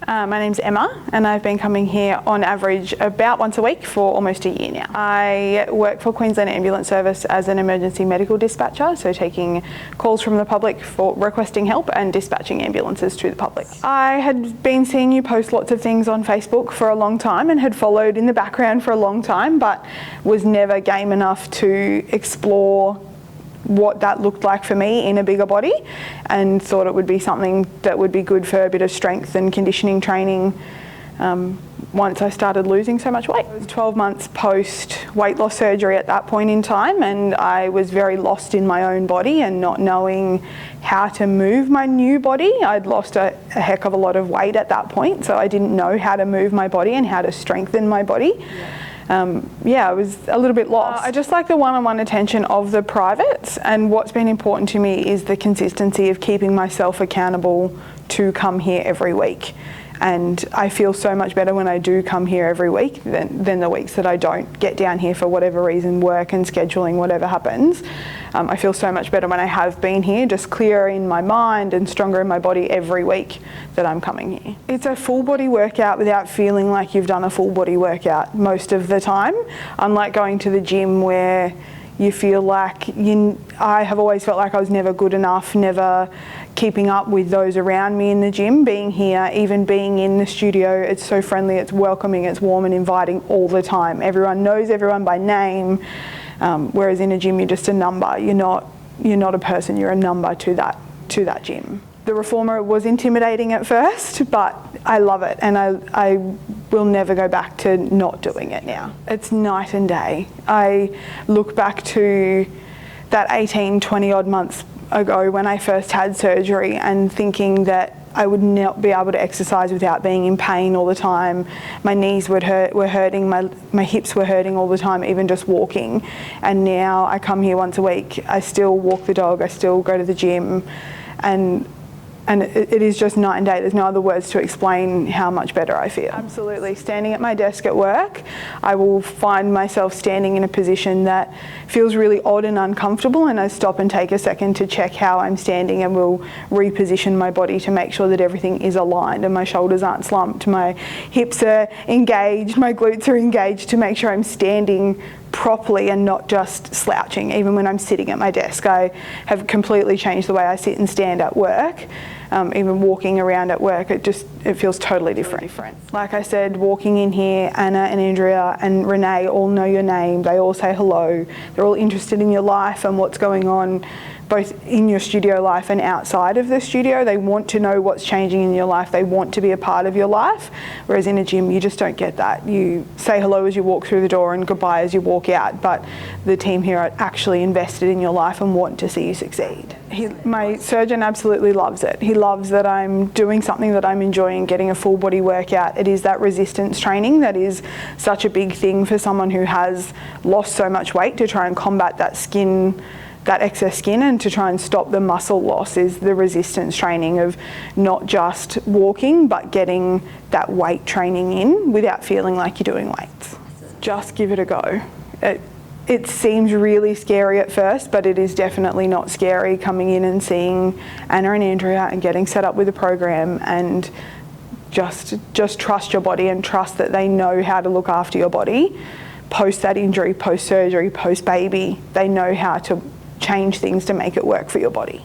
My name's Emma and I've been coming here on average about once a week for almost a year now. I work for Queensland Ambulance Service as an emergency medical dispatcher, so taking calls from the public for requesting help and dispatching ambulances to the public. I had been seeing you post lots of things on Facebook for a long time and had followed in the background for a long time, but was never game enough to explore what that looked like for me in a bigger body, and thought it would be something that would be good for a bit of strength and conditioning training once I started losing so much weight. It was 12 months post weight loss surgery at that point in time, and I was very lost in my own body and not knowing how to move my new body. I'd lost a heck of a lot of weight at that point, so I didn't know how to move my body and how to strengthen my body. I was a little bit lost. I just like the one-on-one attention of the privates, and what's been important to me is the consistency of keeping myself accountable to come here every week. And I feel so much better when I do come here every week than the weeks that I don't get down here for whatever reason, work and scheduling, whatever happens. I feel so much better when I have been here, just clearer in my mind and stronger in my body every week that I'm coming here. It's a full body workout without feeling like you've done a full body workout most of the time, unlike going to the gym where you feel like I have always felt like I was never good enough, never keeping up with those around me in the gym. Being here, even being in the studio, it's so friendly, it's welcoming, it's warm and inviting all the time. Everyone knows everyone by name, whereas in a gym you're just a number. You're not a person, you're a number to that gym. The reformer was intimidating at first, but I love it, and I will never go back to not doing it now. It's night and day. I look back to that 18, 20 odd months ago when I first had surgery and thinking that I would not be able to exercise without being in pain all the time. My knees were hurting, my hips were hurting all the time, even just walking. And now I come here once a week. I still walk the dog, I still go to the gym, and it is just night and day. There's no other words to explain how much better I feel. Absolutely. Standing at my desk at work, I will find myself standing in a position that feels really odd and uncomfortable, and I stop and take a second to check how I'm standing, and will reposition my body to make sure that everything is aligned and my shoulders aren't slumped, my hips are engaged, my glutes are engaged, to make sure I'm standing properly and not just slouching. Even when I'm sitting at my desk, I have completely changed the way I sit and stand at work. Even walking around at work, it feels totally different. Like I said, walking in here, Anna and Andrea and Renee all know your name. They all say hello. They're all interested in your life and what's going on, both in your studio life and outside of the studio. They want to know what's changing in your life. They want to be a part of your life. Whereas in a gym, you just don't get that. You say hello as you walk through the door and goodbye as you walk out, but the team here are actually invested in your life and want to see you succeed. My surgeon absolutely loves it. He loves that I'm doing something that I'm enjoying, getting a full body workout. It is that resistance training that is such a big thing for someone who has lost so much weight, to try and combat that excess skin and to try and stop the muscle loss. Is the resistance training of not just walking but getting that weight training in without feeling like you're doing weights. Just give it a go. It seems really scary at first, but it is definitely not scary coming in and seeing Anna and Andrea and getting set up with a program, and just trust your body and trust that they know how to look after your body post that injury, post surgery, post baby. They know how to change things to make it work for your body.